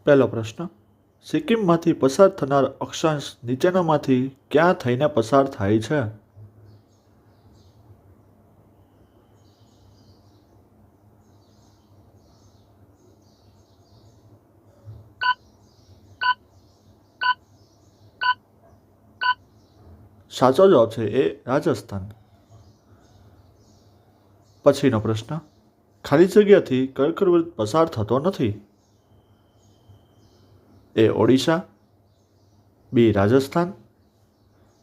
પહેલો પ્રશ્ન, સિક્કિમમાંથી પસાર થનાર અક્ષાંશ નીચેનામાંથી ક્યાં થઈને પસાર થાય છે? સાચો જવાબ છે એ રાજસ્થાન. પછીનો પ્રશ્ન, ખાલી જગ્યાથી કર્કવૃત પસાર થતો નથી. એ ઓડિશા, બી રાજસ્થાન,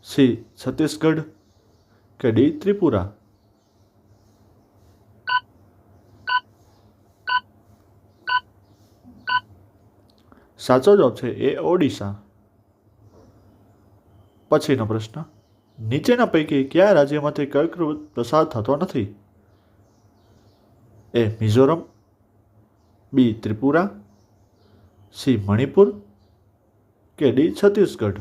સી છત્તીસગઢ કે ડી ત્રિપુરા? સાચો જવાબ છે એ ઓડિશા. પછીનો પ્રશ્ન, નીચેના પૈકી કયા રાજ્યમાંથી કર્કવૃત પસાર થતો નથી? એ મિઝોરમ, બી ત્રિપુરા, સી મણિપુર કે ડી છત્તીસગઢ?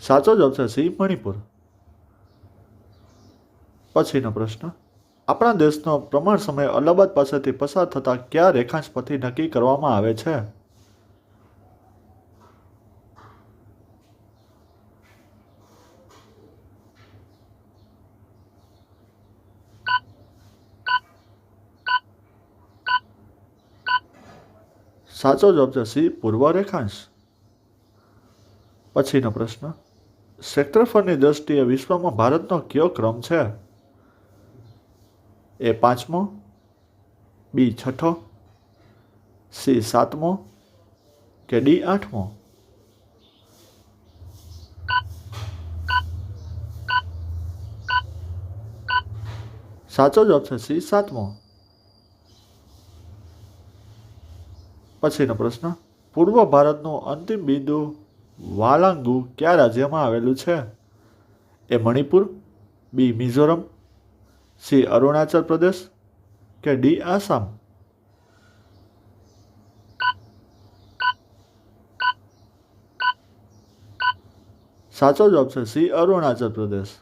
સાચો જવાબ છે સી મણિપુર. પછીનો પ્રશ્ન, આપણા દેશનો પ્રમાણ સમય અલ્હાબાદ પાસેથી પસાર થતા કયા રેખાંશ પરથી નક્કી કરવામાં આવે છે? સાચો જવાબ છે સી પૂર્વ રેખાંશ. પછીનો પ્રશ્ન, ક્ષેત્રફળની દ્રષ્ટિએ વિશ્વમાં ભારતનો કયો ક્રમ છે? એ પાંચમો, બી છઠ્ઠો, સી સાતમો કે ડી આઠમો? સાચો જવાબ છે સી સાતમો. પછીનો પ્રશ્ન, પૂર્વ ભારતનું અંતિમ બિંદુ વાલાંગુ કયા રાજ્યમાં આવેલું છે? એ મણિપુર, બી મિઝોરમ, સી અરુણાચલ પ્રદેશ કે ડી આસામ? સાચો જવાબ છે સી અરુણાચલ પ્રદેશ.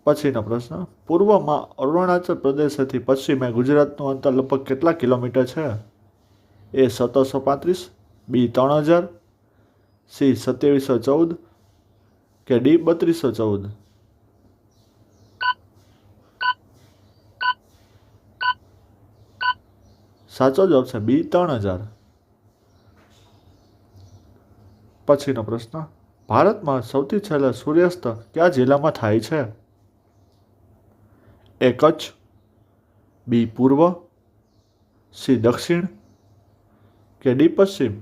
પછીનો પ્રશ્ન, પૂર્વમાં અરુણાચલ પ્રદેશથી પશ્ચિમે ગુજરાતનું અંતર લગભગ કેટલા કિલોમીટર છે? એ 1735, બી 3000, સી 2714 કે ડી 3214? સાચો જવાબ છે બી 3000. પછીનો પ્રશ્ન, ભારતમાં સૌથી છેલ્લે સૂર્યાસ્ત કયા જિલ્લામાં થાય છે? એ કચ્છ, બી પૂર્વ, સી દક્ષિણ કે ડી પશ્ચિમ?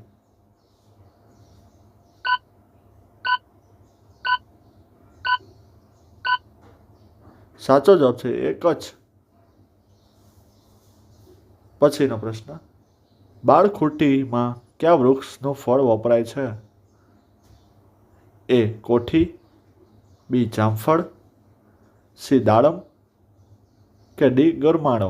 સાચો જવાબ છે એ કચ્છ. પછીનો પ્રશ્ન, બાળખુંટીમાં કયા વૃક્ષનું ફળ વપરાય છે? એ કોઠી, બી જામફળ, સી દાડમ કે ડી ગરમાળો?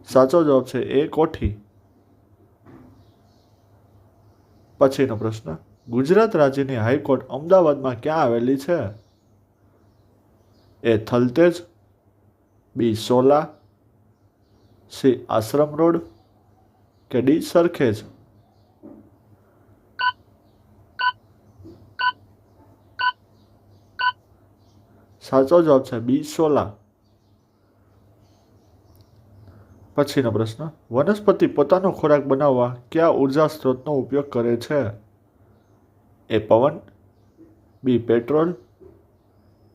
સાચો જવાબ છે એ કોઠી. પછીનો પ્રશ્ન, ગુજરાત રાજ્યની હાઈકોર્ટ અમદાવાદમાં ક્યાં આવેલી છે? એ થલતેજ, બી સોલા, સી આશ્રમ રોડ કે ડી સરખેજ? સાચો જવાબ છે બી સોલા. પછીનો પ્રશ્ન, વનસ્પતિ પોતાનો ખોરાક બનાવવા કયા ઉર્જા સ્ત્રોતનો ઉપયોગ કરે છે? એ પવન, બી પેટ્રોલ,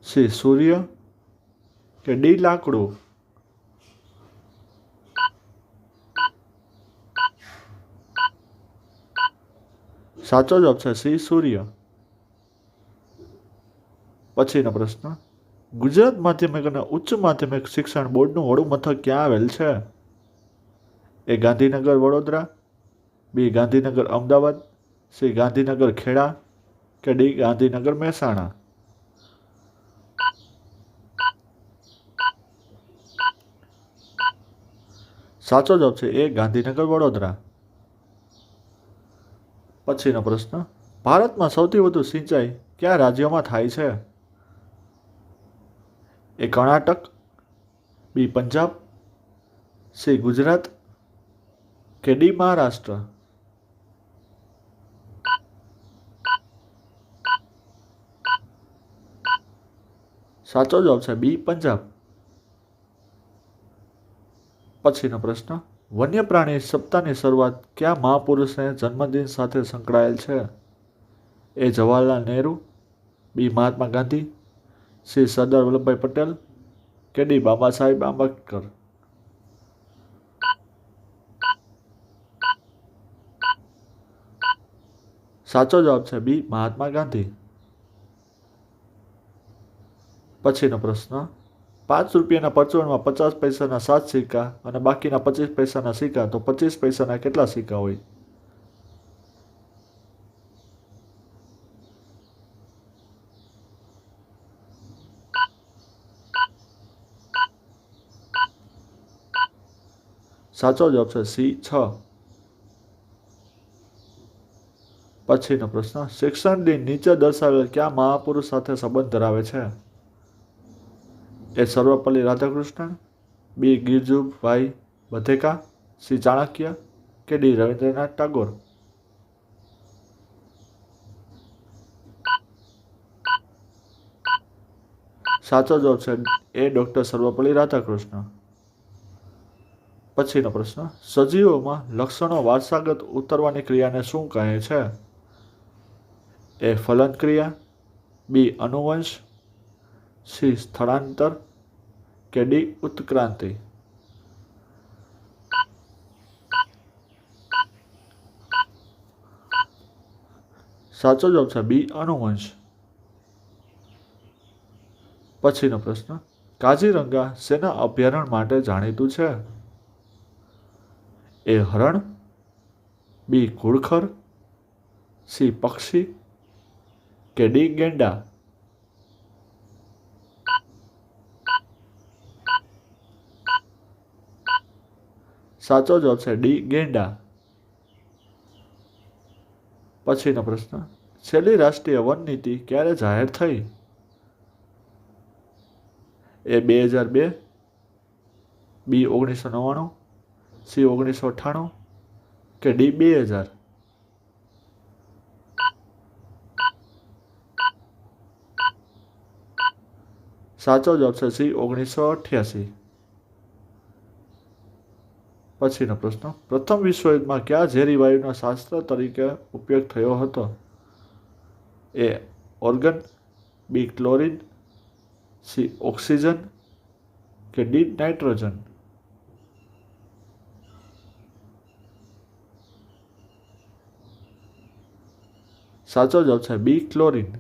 સી સૂર્ય કે ડી લાકડું? સાચો જવાબ છે સી સૂર્ય. પછીનો પ્રશ્ન, ગુજરાત માધ્યમિક અને ઉચ્ચ માધ્યમિક શિક્ષણ બોર્ડનું વડું મથક ક્યાં આવેલ છે? એ ગાંધીનગર વડોદરા, બી ગાંધીનગર અમદાવાદ, સી ગાંધીનગર ખેડા કે ડી ગાંધીનગર મહેસાણા? સાચો જવાબ છે એ ગાંધીનગર વડોદરા. પછીનો પ્રશ્ન, ભારતમાં સૌથી વધુ સિંચાઈ કયા રાજ્યોમાં થાય છે? એ કર્ણાટક, બી પંજાબ, સી ગુજરાત કે ડી મહારાષ્ટ્ર? સાચો જવાબ છે બી પંજાબ. પછીનો પ્રશ્ન, વન્ય પ્રાણી સપ્તાહની શરૂઆત કયા મહાપુરુષને જન્મદિન સાથે સંકળાયેલ છે? એ જવાહરલાલ નહેરુ, બી મહાત્મા ગાંધી, સી સરદાર વલ્લભભાઈ પટેલ કે ડી બાબા સાહેબ આંબેડકર? સાચો જવાબ છે બી મહાત્મા ગાંધી. પછીનો પ્રશ્ન, 5 રૂપિયાના પરચુરણમાં 50 પૈસાના 7 સિક્કા અને બાકીના 25 પૈસાના સિક્કા, તો 25 પૈસાના કેટલા સિક્કા હોય? સાચો જવાબ છે સી 6. પછીનો પ્રશ્ન, શિક્ષણ દિન નીચે દર્શાવેલ કયા મહાપુરુષ સાથે સંબંધ ધરાવે છે? એ સર્વપલ્લી રાધાકૃષ્ણન, બી ગિરજુભાઈ બધેકા, સી ચાણક્ય કે ડી રવિન્દ્રનાથ ટાગોર? સાચો જવાબ છે એ ડૉક્ટર સર્વપલ્લી રાધાકૃષ્ણ. પછીનો પ્રશ્ન, સજીવોમાં લક્ષણો વારસાગત ઉતરવાની ક્રિયાને શું કહે છે? એ ફલન ક્રિયા, બી અનુવંશ, સી સ્થળાંતર કે ડી ઉત્ક્રાંતિ? સાચો જવાબ છે બી અનુવંશ. પછીનો પ્રશ્ન, કાઝીરંગા શેના અભયારણ્ય માટે જાણીતું છે? એ હરણ, બી ઘુડખર, સી પક્ષી કે ડી ગેંડા? સાચો જવાબ છે ડી ગેંડા. પછીનો પ્રશ્ન, છેલ્લી રાષ્ટ્રીય વન નીતિ ક્યારે જાહેર થઈ? એ 2002, બી 1999, સી 1998 કે ડી 2000? સાચો જવાબ છે સી 1988. પછીનો પ્રશ્ન, પ્રથમ વિશ્વયુદ્ધમાં કયા ઝેરી વાયુનો શાસ્ત્ર તરીકે ઉપયોગ થયો હતો? એ ઓર્ગન, બી ક્લોરીન, સી ઓક્સિજન કે ડી નાઇટ્રોજન? સાચો જવાબ છે બી ક્લોરીન.